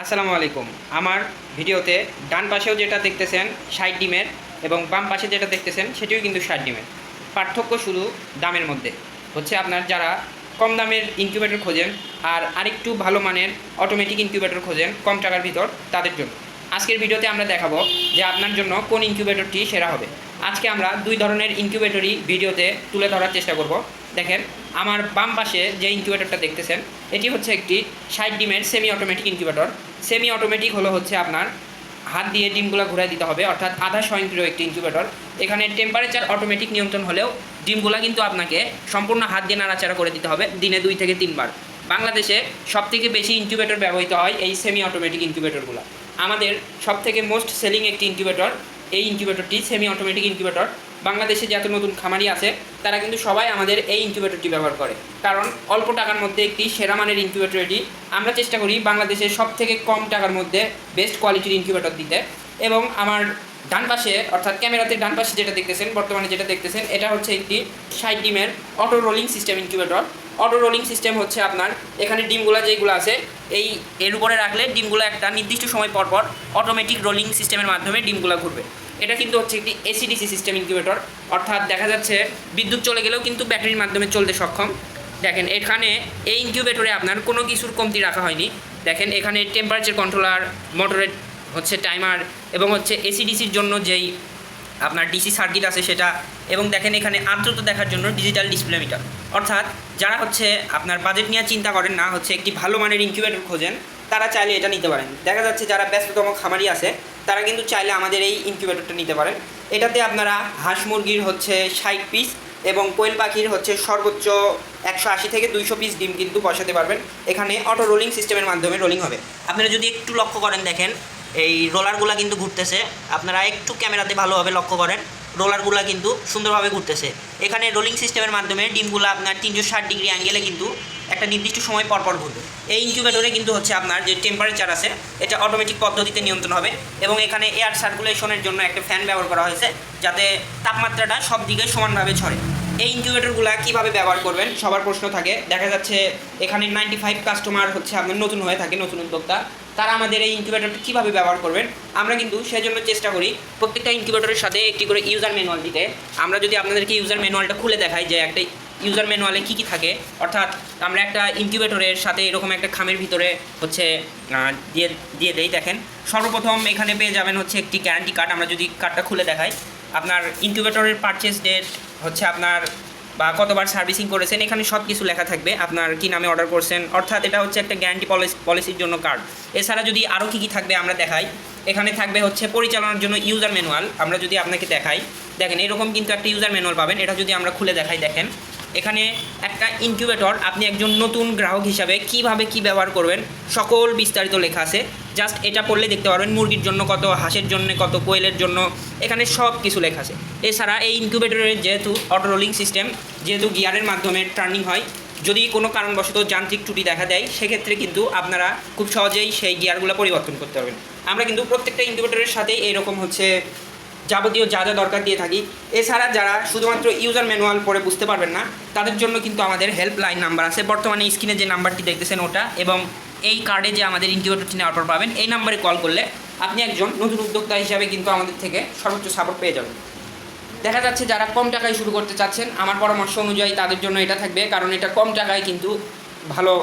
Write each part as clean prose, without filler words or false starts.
আসসালামু আলাইকুম। আমার ভিডিওতে ডান পাশেও যেটা দেখতেছেন 60 ডিমের এবং বাম পাশে যেটা দেখতেছেন সেটিও কিন্তু 60 ডিমের। পার্থক্য শুধু দামের মধ্যে। হচ্ছে আপনার যারা কম দামের ইনকিউবেটর খোঁজেন আর আরেকটু ভালো মানের অটোমেটিক ইনকিউবেটর খোঁজেন কম টাকার ভিতর, তাদের জন্য আজকের ভিডিওতে আমরা দেখাবো যে আপনার জন্য কোন ইনকিউবেটরটি সেরা হবে। আজকে আমরা দুই ধরনের ইনকিউবেটরই ভিডিওতে তুলে ধরার চেষ্টা করব। দেখেন, আমার বাম পাশে যে ইনকিউবেটরটা দেখতেছেন এটি হচ্ছে একটি 60 ডিমের semi automatic incubator. Semi automatic হচ্ছে আপনার হাত দিয়ে ডিমগুলো ঘুরাই দিতে হবে, অর্থাৎ আধা স্বয়ংক্রিয় একটি ইনকিউবেটর। এখানে টেম্পারেচার অটোমেটিক নিয়ন্ত্রণ হলেও ডিমগুলো কিন্তু আপনাকে সম্পূর্ণ হাত দিয়ে নাড়াচাড়া করে দিতে হবে দিনে 2 থেকে 3 বার। বাংলাদেশে সবথেকে বেশি ইনকিউবেটর ব্যবহৃত হয় এই সেমি অটোমেটিক ইনকিউবেটরগুলো। আমাদের সবথেকে মোস্ট সেলিং একটি ইনকিউবেটর এই ইনকিউবেটরটি সেমি অটোমেটিক ইনকিউবেটর। বাংলাদেশে যত নতুন খামারি আছে তারা কিন্তু সবাই আমাদের এই ইনকিউবেটরটি ব্যবহার করে, কারণ অল্প টাকার মধ্যে একটি সেরা মানের ইনকিউবেটর এটি। আমরা চেষ্টা করি বাংলাদেশের সবথেকে কম টাকার মধ্যে বেস্ট কোয়ালিটির ইনকিউবেটর দিতে। এবং আমার ডান পাশে, অর্থাৎ ক্যামেরাতে ডান পাশে যেটা দেখতেছেন, বর্তমানে যেটা দেখতেছেন, এটা হচ্ছে একটি 60 ডিমের auto rolling system incubator. Auto rolling system হচ্ছে আপনার এখানে ডিমগুলো যেগুলো আছে এর উপরে রাখলে ডিমগুলো একটা নির্দিষ্ট সময় পর পর অটোমেটিক রোলিং সিস্টেমের মাধ্যমে ডিমগুলো ঘুরবে। এটা কিন্তু হচ্ছে একটি এসিডিসি সিস্টেম ইনকিউবেটর, অর্থাৎ দেখা যাচ্ছে বিদ্যুৎ চলে গেলেও কিন্তু ব্যাটারির মাধ্যমে চলতে সক্ষম। দেখেন, এখানে এই ইনকিউবেটরে আপনার কোনো কিছুর কমতি রাখা হয়নি। দেখেন, এখানে টেম্পারেচার কন্ট্রোলার, মোটরের হচ্ছে টাইমার এবং হচ্ছে এসিডিসির জন্য যেই আপনার ডিসি সার্কিট আছে সেটা, এবং দেখেন এখানে আর্দ্রতা দেখার জন্য ডিজিটাল ডিসপ্লে মিটার। অর্থাৎ যারা হচ্ছে আপনার বাজেট নিয়ে চিন্তা করেন না, হচ্ছে একটি ভালো মানের ইনকিউবেটর খোঁজেন, তারা চাইলে এটা নিতে পারেন। দেখা যাচ্ছে যারা ব্যস্ততম খামারি আছে তারা কিন্তু চাইলে আমাদের এই ইনকিউবেটরটা নিতে পারেন। এটাতে আপনারা হাঁস মুরগির হচ্ছে 60 পিস এবং কোয়েল পাখির হচ্ছে সর্বোচ্চ 180 থেকে 200 পিস ডিম কিন্তু বসাতে পারবেন। এখানে অটো রোলিং সিস্টেমের মাধ্যমে রোলিং হবে। আপনারা যদি একটু লক্ষ্য করেন, দেখেন এই রোলারগুলো কিন্তু ঘুরতেছে। আপনারা একটু ক্যামেরাতে ভালোভাবে লক্ষ্য করেন, রোলারগুলো কিন্তু সুন্দরভাবে ঘুরতেছে। এখানে রোলিং সিস্টেমের মাধ্যমে ডিমগুলো আপনার 360 ডিগ্রি অ্যাঙ্গেলে কিন্তু একটা নির্দিষ্ট সময় পরপর ঘুরবে। এই ইনকিউবেটরে কিন্তু হচ্ছে আপনার যে টেম্পারেচার আছে এটা অটোমেটিক পদ্ধতিতে নিয়ন্ত্রণ হবে, এবং এখানে এয়ার সার্কুলেশনের জন্য একটা ফ্যান ব্যবহার করা হয়েছে যাতে তাপমাত্রাটা সব দিকে সমানভাবে ছড়ে। এই ইনকিউবেটরগুলো কীভাবে ব্যবহার করবেন সবার প্রশ্ন থাকে। দেখা যাচ্ছে এখানে 95 কাস্টমার হচ্ছে আপনার নতুন হয়ে থাকে, নতুন উদ্যোক্তা, তারা আমাদের এই ইনকিউবেটরটা কীভাবে ব্যবহার করবেন আমরা কিন্তু সেজন্য চেষ্টা করি প্রত্যেকটা ইনকিউবেটরের সাথে একটি করে ইউজার ম্যানুয়াল দিতে। আমরা যদি আপনাদেরকে ইউজার ম্যানুয়ালটা খুলে দেখাই যে একটা ইউজার ম্যানুয়ালে কী কী থাকে, অর্থাৎ আমরা একটা ইনকিউবেটরের সাথে এরকম একটা খামের ভিতরে হচ্ছে দিয়ে দেই। দেখেন, সর্বপ্রথম এখানে পেয়ে যাবেন হচ্ছে একটি গ্যারান্টি কার্ড। আমরা যদি কার্ডটা খুলে দেখাই, আপনার ইনকিউবেটরের পারচেস ডেট হচ্ছে আপনার বা কতবার সার্ভিসিং করেছেন, এখানে সব কিছু লেখা থাকবে, আপনার কী নামে অর্ডার করছেন, অর্থাৎ এটা হচ্ছে একটা গ্যারান্টি পলিসির জন্য কার্ড। এছাড়া যদি আরও কী কী থাকবে আমরা দেখাই, এখানে থাকবে হচ্ছে পরিচালনার জন্য ইউজার ম্যানুয়াল। আমরা যদি আপনাকে দেখাই, দেখেন এরকম কিন্তু একটা ইউজার ম্যানুয়াল পাবেন। এটা যদি আমরা খুলে দেখাই, দেখেন এখানে একটা ইনকিউবেটর আপনি একজন নতুন গ্রাহক হিসাবে কিভাবে কি ব্যবহার করবেন সকল বিস্তারিত লেখা আছে। জাস্ট এটা পড়লে দেখতে পারবেন মুরগির জন্য কত, হাঁসের জন্য কত, কোয়েলের জন্য, এখানে সব কিছু লেখা আছে। এছাড়া এই ইনকিউবেটরের যেহেতু অটো রোলিং সিস্টেম, যেহেতু গিয়ারের মাধ্যমে টার্নিং হয়, যদি কোনো কারণবশত যান্ত্রিক ত্রুটি দেখা দেয় সেক্ষেত্রে কিন্তু আপনারা খুব সহজেই সেই গিয়ারগুলো পরিবর্তন করতে পারবেন। আমরা কিন্তু প্রত্যেকটা ইনকিউবেটরের সাথেই এইরকম হচ্ছে যাবতীয় যা যা দরকার দিয়ে থাকি। এছাড়া যারা শুধুমাত্র ইউজার ম্যানুয়াল পড়ে বুঝতে পারবেন না তাদের জন্য কিন্তু আমাদের হেল্পলাইন নাম্বার আছে। বর্তমানে স্ক্রিনে যে নাম্বারটি দেখতেছেন ওটা, এবং এই কার্ডে যে আমাদের ইনকিউবেটরটি নেওয়ার পর পাবেন, এই নাম্বারে কল করলে আপনি একজন নতুন উদ্যোক্তা হিসাবে কিন্তু আমাদের থেকে সর্বোচ্চ সাপোর্ট পেয়ে যাবেন। দেখা যাচ্ছে যারা কম টাকায় শুরু করতে চাচ্ছেন, আমার পরামর্শ অনুযায়ী তাদের জন্য এটা থাকবে, কারণ এটা কম টাকায় কিন্তু ভালো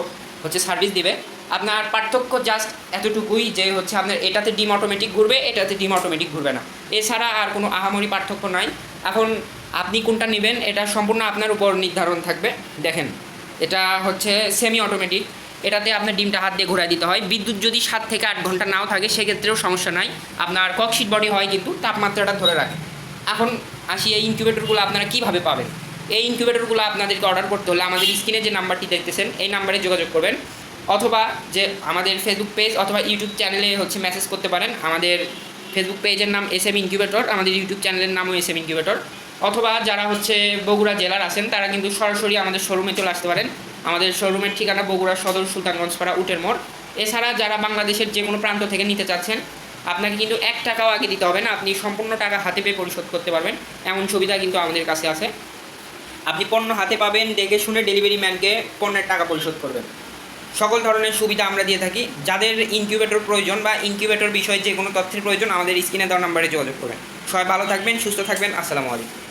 হচ্ছে সার্ভিস দিবে। আপনার পার্থক্য জাস্ট এতটুকুই যে হচ্ছে আপনার এটাতে ডিম অটোমেটিক ঘুরবে, এটাতে ডিম অটোমেটিক ঘুরবে না। এছাড়া আর কোনো আহামরি পার্থক্য নাই। এখন আপনি কোনটা নেবেন এটা সম্পূর্ণ আপনার উপর নির্ধারণ থাকবে। দেখেন, এটা হচ্ছে সেমি অটোমেটিক, এটাতে আপনার ডিমটা হাত দিয়ে ঘোরায় দিতে হয়। বিদ্যুৎ যদি 7 থেকে 8 ঘন্টা নাও থাকে সেক্ষেত্রেও সমস্যা নাই, আপনার ককশিট বডি হয় কিন্তু তাপমাত্রাটা ধরে রাখে। এখন আসি এই ইনকিউবেটরগুলো আপনারা কীভাবে পাবেন। এই ইনকিউবেটরগুলো আপনাদেরকে অর্ডার করতে হলে আমাদের স্ক্রিনে যে নাম্বারটি দেখতেছেন এই নাম্বারে যোগাযোগ করবেন, অথবা যে আমাদের ফেসবুক পেজ অথবা ইউটিউব চ্যানেলে হচ্ছে মেসেজ করতে পারেন। আমাদের ফেসবুক পেজের নাম এসএম ইনকিউবেটর, আমাদের ইউটিউব চ্যানেলের নামও এসএম ইনকিউবেটর। অথবা যারা হচ্ছে বগুড়া জেলার আছেন তারা কিন্তু সরাসরি আমাদের শোরুমে চলে আসতে পারেন। আমাদের শোরুমের ঠিকানা বগুড়া সদর সুলতানগঞ্জপাড়া উটের মোড়। এছাড়া যারা বাংলাদেশের যে কোনো প্রান্ত থেকে নিতে চাচ্ছেন আপনাকে কিন্তু 1 টাকাও আগে দিতে হবে না, আপনি সম্পূর্ণ টাকা হাতে পেয়ে পরিশোধ করতে পারবেন, এমন সুবিধা কিন্তু আমাদের কাছে আছে। আপনি পণ্য হাতে পাবেন, দেখে শুনে ডেলিভারি ম্যানকে পণ্যের টাকা পরিশোধ করবেন। সকল ধরনের সুবিধা আমরা দিয়ে থাকি। যাদের ইনকিউবেটর প্রয়োজন বা ইনকিউবেটর বিষয়ে যে কোনো তথ্যের প্রয়োজন আমাদের স্ক্রিনে দেওয়া নাম্বারে যোগাযোগ করবেন। সবাই ভালো থাকবেন, সুস্থ থাকবেন। আসসালামু আলাইকুম।